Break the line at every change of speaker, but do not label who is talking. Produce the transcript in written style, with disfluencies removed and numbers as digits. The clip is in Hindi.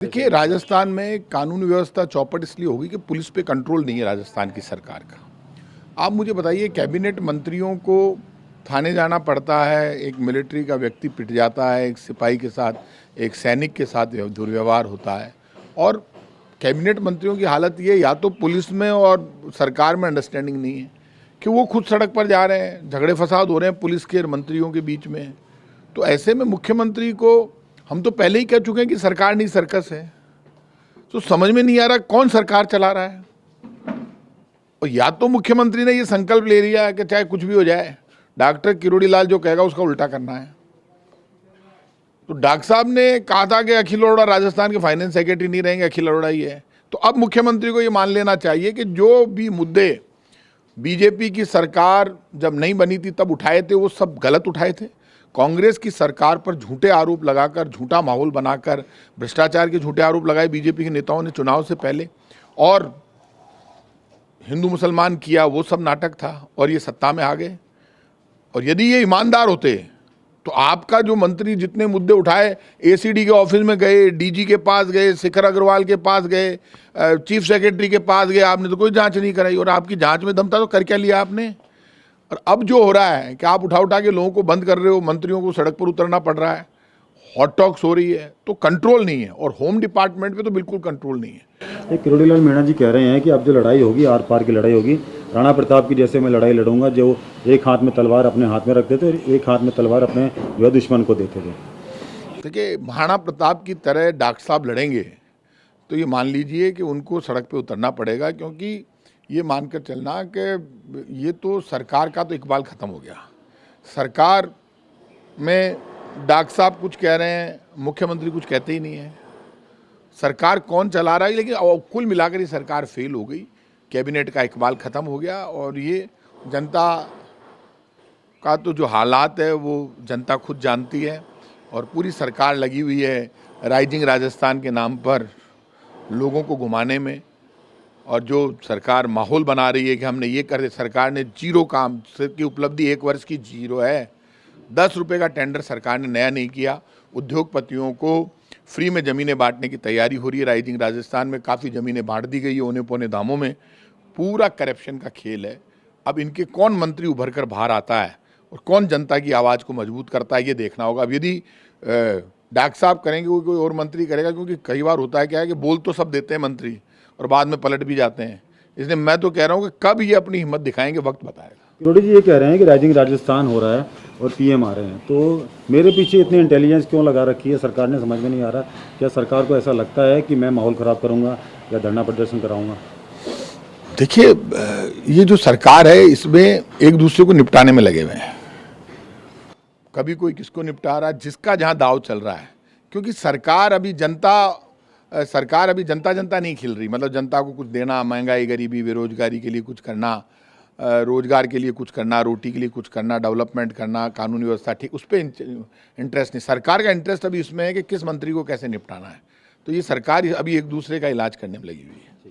देखिए, राजस्थान में कानून व्यवस्था चौपट इसलिए होगी कि पुलिस पे कंट्रोल नहीं है राजस्थान की सरकार का। आप मुझे बताइए, कैबिनेट मंत्रियों को थाने जाना पड़ता है, एक मिलिट्री का व्यक्ति पिट जाता है, एक सिपाही के साथ, एक सैनिक के साथ दुर्व्यवहार होता है। और कैबिनेट मंत्रियों की हालत ये, या तो पुलिस में और सरकार में अंडरस्टैंडिंग नहीं है कि वो खुद सड़क पर जा रहे हैं, झगड़े फसाद हो रहे हैं पुलिस के और मंत्रियों के बीच में। तो ऐसे में मुख्यमंत्री को, हम तो पहले ही कह चुके हैं कि सरकार नहीं सर्कस है, तो समझ में नहीं आ रहा कौन सरकार चला रहा है। और या तो मुख्यमंत्री ने ये संकल्प ले लिया है कि चाहे कुछ भी हो जाए, डॉक्टर किरोड़ी लाल जो कहेगा उसका उल्टा करना है। तो डॉक्टर साहब ने कहा था कि अखिल अरोड़ा राजस्थान के फाइनेंस सेक्रेटरी नहीं रहेंगे, अखिल अरोड़ा ही है। तो अब मुख्यमंत्री को ये मान लेना चाहिए कि जो भी मुद्दे बीजेपी की सरकार जब नहीं बनी थी तब उठाए थे, वो सब गलत उठाए थे। कांग्रेस की सरकार पर झूठे आरोप लगाकर, झूठा माहौल बनाकर, भ्रष्टाचार के झूठे आरोप लगाए बीजेपी के नेताओं ने चुनाव से पहले, और हिंदू मुसलमान किया, वो सब नाटक था। और ये सत्ता में आ गए। और यदि ये ईमानदार होते तो आपका जो मंत्री जितने मुद्दे उठाए, एसीडी के ऑफिस में गए, डीजी के पास गए, शिखर अग्रवाल के पास गए, चीफ सेक्रेटरी के पास गए, आपने तो कोई जांच नहीं कराई। और आपकी जांच में दम था तो कर क्या लिया आपने? और अब जो हो रहा है कि आप उठा के लोगों को बंद कर रहे हो, मंत्रियों को सड़क पर उतरना पड़ रहा है, हॉट टॉक्स हो रही है, तो कंट्रोल नहीं है। और होम डिपार्टमेंट पे तो बिल्कुल कंट्रोल नहीं है।
किरोड़ी लाल मीणा जी कह रहे हैं कि अब जो लड़ाई होगी, आर पार की लड़ाई होगी, राणा प्रताप की जैसे मैं लड़ाई लड़ूंगा, जो एक हाथ में तलवार अपने हाथ में रखते थे, एक हाथ में तलवार अपने जो दुश्मन को देते थे।
देखिए, राणा प्रताप की तरह डॉक्टर साहब लड़ेंगे तो ये मान लीजिए कि उनको सड़क पे उतरना पड़ेगा, क्योंकि ये मानकर चलना कि ये तो सरकार का तो इकबाल ख़त्म हो गया। सरकार में डॉक्टर साहब कुछ कह रहे हैं, मुख्यमंत्री कुछ कहते ही नहीं है। सरकार कौन चला रहा है, लेकिन कुल मिलाकर ये सरकार फेल हो गई। कैबिनेट का इकबाल ख़त्म हो गया। और ये जनता का तो जो हालात है वो जनता खुद जानती है। और पूरी सरकार लगी हुई है राइजिंग राजस्थान के नाम पर लोगों को घुमाने में। और जो सरकार माहौल बना रही है कि हमने ये कर, सरकार ने जीरो काम की उपलब्धि 1 वर्ष की जीरो है। 10 रुपये का टेंडर सरकार ने नया नहीं किया। उद्योगपतियों को फ्री में ज़मीनें बांटने की तैयारी हो रही है। राइजिंग राजस्थान में काफ़ी ज़मीनें बांट दी गई है औने पौने दामों में। पूरा करप्शन का खेल है। अब इनके कौन मंत्री उभर कर बाहर आता है और कौन जनता की आवाज़ को मजबूत करता है, ये देखना होगा। अब यदि डॉक्टर साहब करेंगे, कोई और मंत्री करेगा, क्योंकि कई बार होता है क्या है कि बोल तो सब देते हैं मंत्री और बाद में पलट भी जाते हैं। इसलिए मैं तो कह रहा हूँ कि कब ये अपनी हिम्मत दिखाएंगे, वक्त बताएगा।
किरोड़ी जी ये कह रहे हैं कि राइजिंग राजस्थान हो रहा है और पीएम आ रहे हैं, तो मेरे पीछे इतनी इंटेलिजेंस क्यों लगा रखी है सरकार ने, समझ में नहीं आ रहा। क्या सरकार को ऐसा लगता है कि मैं माहौल ख़राब करूँगा या धरना प्रदर्शन कराऊँगा?
देखिए, ये जो सरकार है इसमें एक दूसरे को निपटाने में लगे हुए हैं। कभी कोई किसको निपटा रहा है, जिसका जहाँ दाव चल रहा है। क्योंकि सरकार अभी जनता जनता नहीं खिल रही। मतलब जनता को कुछ देना, महंगाई, गरीबी, बेरोजगारी के लिए कुछ करना, रोजगार के लिए कुछ करना, रोटी के लिए कुछ करना, डेवलपमेंट करना, कानून व्यवस्था ठीक, उस पर इंटरेस्ट नहीं। सरकार का इंटरेस्ट अभी इसमें है कि किस मंत्री को कैसे निपटाना है। तो ये सरकार अभी एक दूसरे का इलाज करने में लगी हुई है।